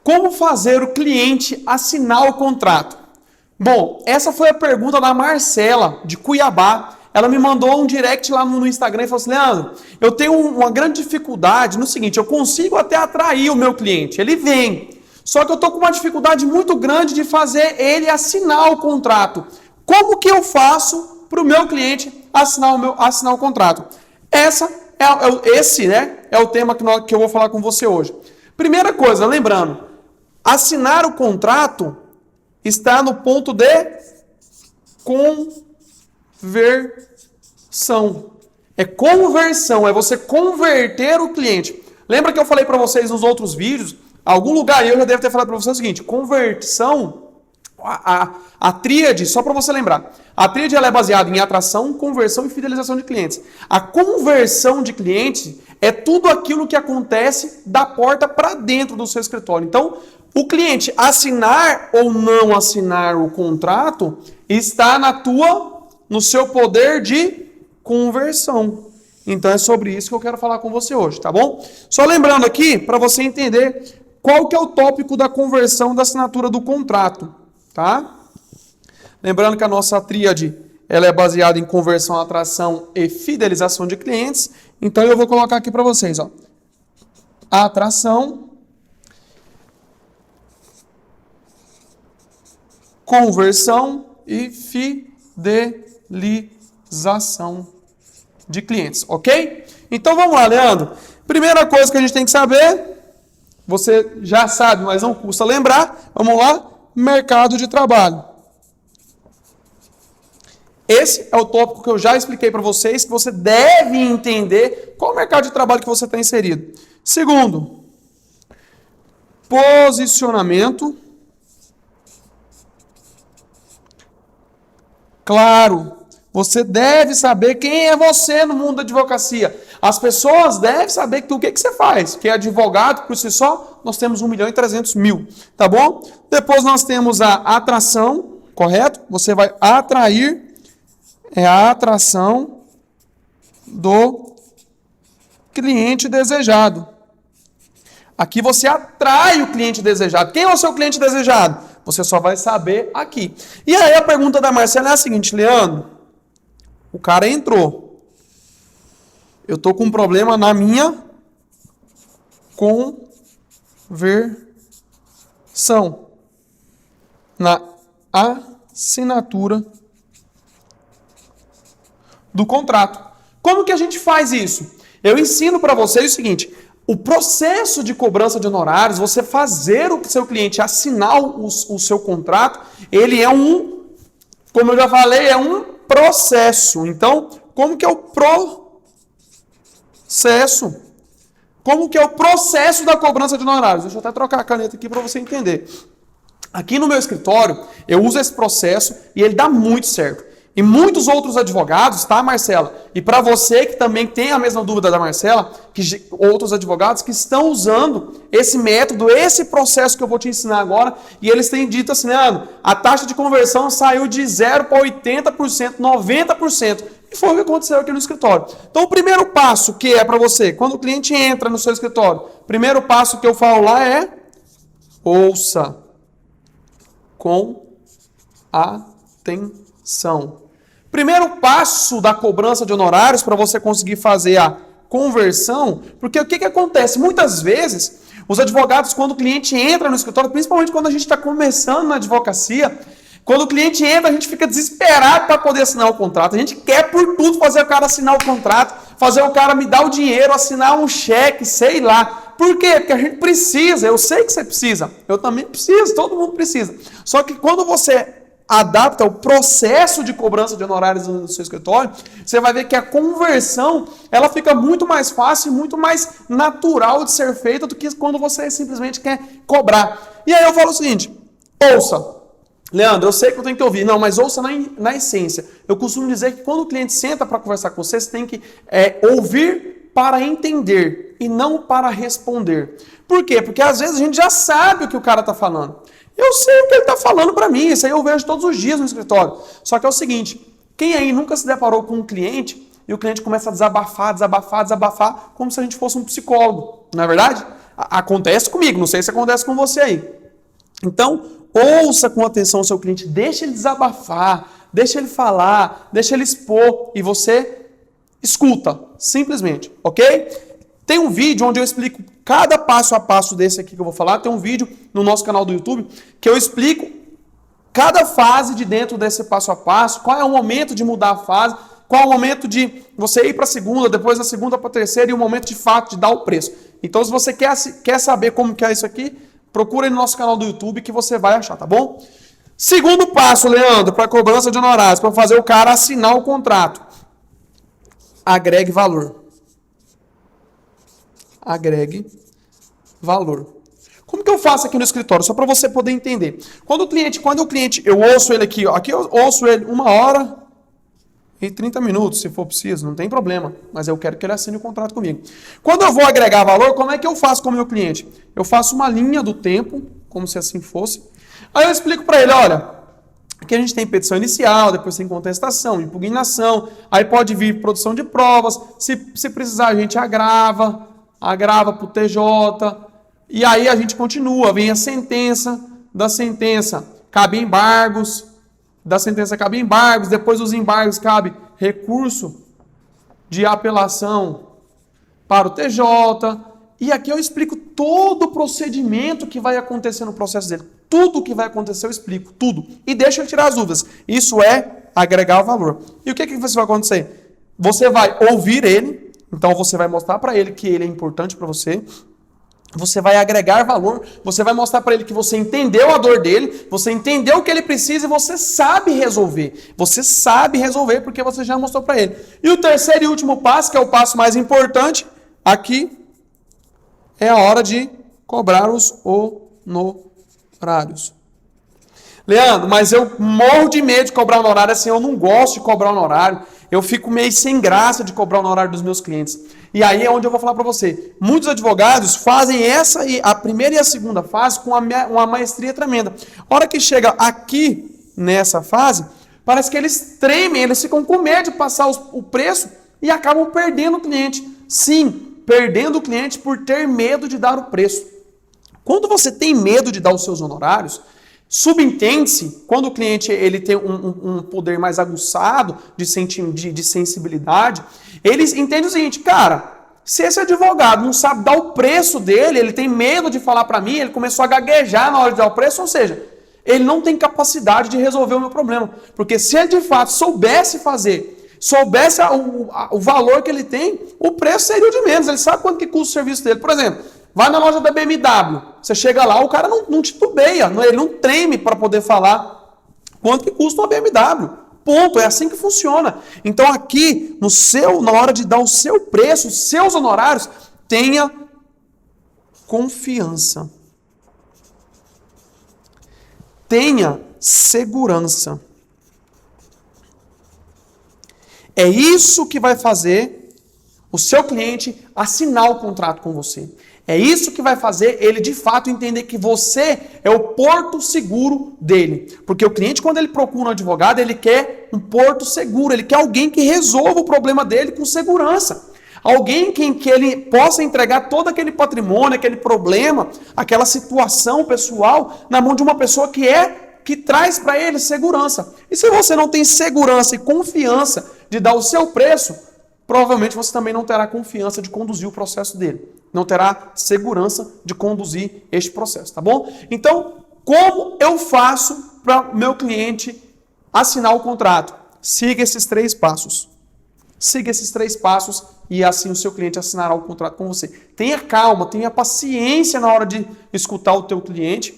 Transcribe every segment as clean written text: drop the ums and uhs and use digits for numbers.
Como fazer o cliente assinar o contrato? Bom, essa foi a pergunta da Marcela, de Cuiabá. Ela me mandou um direct lá no Instagram e falou assim: Leandro, eu tenho uma grande dificuldade no seguinte, eu consigo até atrair o meu cliente, ele vem, só que eu estou com uma dificuldade muito grande de fazer ele assinar o contrato. Como que eu faço para o meu cliente assinar o contrato? Esse é o tema que eu vou falar com você hoje. Primeira coisa, lembrando, assinar o contrato está no ponto de conversão. É conversão, é você converter o cliente. Lembra que eu falei para vocês nos outros vídeos? Algum lugar eu já devo ter falado para vocês o seguinte: conversão, a tríade, só para você lembrar, a tríade ela é baseada em atração, conversão e fidelização de clientes. A conversão de cliente é tudo aquilo que acontece da porta para dentro do seu escritório. Então, o cliente assinar ou não assinar o contrato está no seu poder de conversão. Então é sobre isso que eu quero falar com você hoje, tá bom? Só lembrando aqui, para você entender qual que é o tópico da conversão da assinatura do contrato, tá? Lembrando que a nossa tríade ela é baseada em conversão, atração e fidelização de clientes. Então eu vou colocar aqui para vocês, ó. Atração, conversão e fidelização de clientes, ok? Então vamos lá, Leandro. Primeira coisa que a gente tem que saber, você já sabe, mas não custa lembrar, vamos lá, mercado de trabalho. Esse é o tópico que eu já expliquei para vocês, que você deve entender qual é o mercado de trabalho que você está inserido. Segundo, posicionamento. Claro, você deve saber quem é você no mundo da advocacia. As pessoas devem saber o que você faz. Que é advogado, por si só, nós temos 1.300.000, tá bom? Depois nós temos a atração, correto? Você vai atrair, a atração do cliente desejado. Aqui você atrai o cliente desejado. Quem é o seu cliente desejado? Você só vai saber aqui. E aí a pergunta da Marcela é a seguinte: Leandro, o cara entrou. Eu tô com um problema na minha conversão, na assinatura do contrato. Como que a gente faz isso? Eu ensino para vocês o seguinte: o processo de cobrança de honorários, você fazer o seu cliente assinar o seu contrato, ele é como eu já falei, é um processo. Então, como que é o processo? Como que é o processo da cobrança de honorários? Deixa eu até trocar a caneta aqui para você entender. Aqui no meu escritório, eu uso esse processo e ele dá muito certo. E muitos outros advogados, tá, Marcela? E para você que também tem a mesma dúvida da Marcela, outros advogados que estão usando esse método, esse processo que eu vou te ensinar agora, e eles têm dito assim: Leandro, a taxa de conversão saiu de 0 para 80%, 90%. E foi o que aconteceu aqui no escritório. Então, o primeiro passo que é para você, quando o cliente entra no seu escritório, o primeiro passo que eu falo lá é: ouça com atenção. Primeiro passo da cobrança de honorários para você conseguir fazer a conversão, porque o que acontece? Muitas vezes, os advogados, quando o cliente entra no escritório, principalmente quando a gente está começando na advocacia, quando o cliente entra, a gente fica desesperado para poder assinar o contrato. A gente quer por tudo fazer o cara assinar o contrato, fazer o cara me dar o dinheiro, assinar um cheque, sei lá. Por quê? Porque a gente precisa, eu sei que você precisa, eu também preciso, todo mundo precisa. Só que quando você adapta o processo de cobrança de honorários no seu escritório, você vai ver que a conversão ela fica muito mais fácil e muito mais natural de ser feita do que quando você simplesmente quer cobrar. E aí eu falo o seguinte: ouça. Leandro, eu sei que eu tenho que ouvir. Não, mas ouça na essência. Eu costumo dizer que quando o cliente senta para conversar com você, você tem que ouvir para entender e não para responder. Por quê? Porque às vezes a gente já sabe o que o cara está falando. Eu sei o que ele está falando para mim, isso aí eu vejo todos os dias no escritório. Só que é o seguinte: quem aí nunca se deparou com um cliente e o cliente começa a desabafar, como se a gente fosse um psicólogo, não é verdade? Acontece comigo, não sei se acontece com você aí. Então, ouça com atenção o seu cliente, deixa ele desabafar, deixa ele falar, deixa ele expor e você escuta, simplesmente, ok? Tem um vídeo onde eu explico cada passo a passo desse aqui que eu vou falar, tem um vídeo no nosso canal do YouTube que eu explico cada fase de dentro desse passo a passo, qual é o momento de mudar a fase, qual é o momento de você ir para a segunda, depois da segunda para a terceira e o momento de fato de dar o preço. Então, se você quer saber como que é isso aqui, procura aí no nosso canal do YouTube que você vai achar, tá bom? Segundo passo, Leandro, para cobrança de honorários, para fazer o cara assinar o contrato. Agregue valor. Agregue valor. Como que eu faço aqui no escritório? Só para você poder entender. Quando o cliente, eu ouço ele aqui, ó, aqui eu ouço ele 1h e 30 minutos, se for preciso, não tem problema. Mas eu quero que ele assine o contrato comigo. Quando eu vou agregar valor, como é que eu faço com o meu cliente? Eu faço uma linha do tempo, como se assim fosse. Aí eu explico para ele, olha, aqui a gente tem petição inicial, depois tem contestação, impugnação, aí pode vir produção de provas, se precisar a gente agrava para o TJ, e aí a gente continua, vem a sentença, da sentença cabe embargos, da sentença cabe embargos, depois dos embargos cabe recurso de apelação para o TJ, e aqui eu explico todo o procedimento que vai acontecer no processo dele. Tudo que vai acontecer eu explico, tudo. E deixa ele tirar as dúvidas. Isso é agregar valor. E o que você vai acontecer? Você vai ouvir ele, então você vai mostrar para ele que ele é importante para você. Você vai agregar valor, você vai mostrar para ele que você entendeu a dor dele, você entendeu o que ele precisa e você sabe resolver. Você sabe resolver porque você já mostrou para ele. E o terceiro e último passo, que é o passo mais importante, aqui é a hora de cobrar os honorários. Leandro, mas eu morro de medo de cobrar honorário, assim, eu não gosto de cobrar honorário, eu fico meio sem graça de cobrar honorário dos meus clientes. E aí é onde eu vou falar para você. Muitos advogados fazem a primeira e a segunda fase com uma maestria tremenda. A hora que chega aqui nessa fase, parece que eles tremem, eles ficam com medo de passar o preço e acabam perdendo o cliente. Sim, perdendo o cliente por ter medo de dar o preço. Quando você tem medo de dar os seus honorários, subentende-se, quando o cliente ele tem um poder mais aguçado de sensibilidade, eles entendem o seguinte, cara, se esse advogado não sabe dar o preço dele, ele tem medo de falar para mim, ele começou a gaguejar na hora de dar o preço, ou seja, ele não tem capacidade de resolver o meu problema. Porque se ele de fato soubesse fazer, soubesse o valor que ele tem, o preço seria o de menos, ele sabe quanto que custa o serviço dele. Por exemplo, vai na loja da BMW, você chega lá, o cara não titubeia, ele não treme para poder falar quanto que custa uma BMW. Ponto, é assim que funciona. Então aqui, na hora de dar o seu preço, os seus honorários, tenha confiança. Tenha segurança. É isso que vai fazer o seu cliente assinar o contrato com você. É isso que vai fazer ele, de fato, entender que você é o porto seguro dele. Porque o cliente, quando ele procura um advogado, ele quer um porto seguro. Ele quer alguém que resolva o problema dele com segurança. Alguém que ele possa entregar todo aquele patrimônio, aquele problema, aquela situação pessoal na mão de uma pessoa que traz para ele segurança. E se você não tem segurança e confiança de dar o seu preço, provavelmente você também não terá confiança de conduzir o processo dele. Não terá segurança de conduzir este processo, tá bom? Então, como eu faço para o meu cliente assinar o contrato? Siga esses 3 passos. Siga esses 3 passos e assim o seu cliente assinará o contrato com você. Tenha calma, tenha paciência na hora de escutar o teu cliente,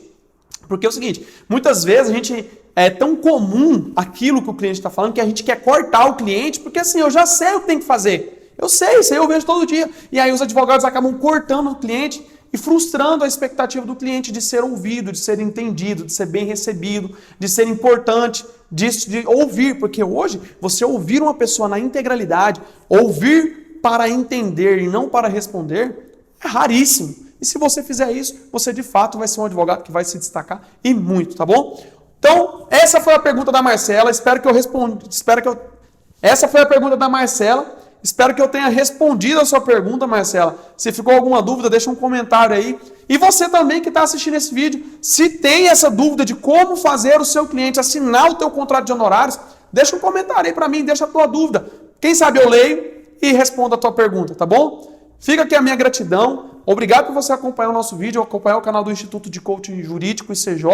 porque é o seguinte, muitas vezes a gente é tão comum aquilo que o cliente está falando que a gente quer cortar o cliente, porque assim, eu já sei o que tem que fazer. Eu sei, isso aí eu vejo todo dia. E aí os advogados acabam cortando o cliente e frustrando a expectativa do cliente de ser ouvido, de ser entendido, de ser bem recebido, de ser importante, de ouvir. Porque hoje, você ouvir uma pessoa na integralidade, ouvir para entender e não para responder, é raríssimo. E se você fizer isso, você de fato vai ser um advogado que vai se destacar e muito, tá bom? Então, essa foi a pergunta da Marcela. Essa foi a pergunta da Marcela. Espero que eu tenha respondido a sua pergunta, Marcela. Se ficou alguma dúvida, deixa um comentário aí. E você também que está assistindo esse vídeo, se tem essa dúvida de como fazer o seu cliente assinar o teu contrato de honorários, deixa um comentário aí para mim, deixa a tua dúvida. Quem sabe eu leio e respondo a tua pergunta, tá bom? Fica aqui a minha gratidão. Obrigado por você acompanhar o nosso vídeo, acompanhar o canal do Instituto de Coaching Jurídico ICJ.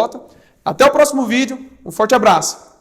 Até o próximo vídeo. Um forte abraço.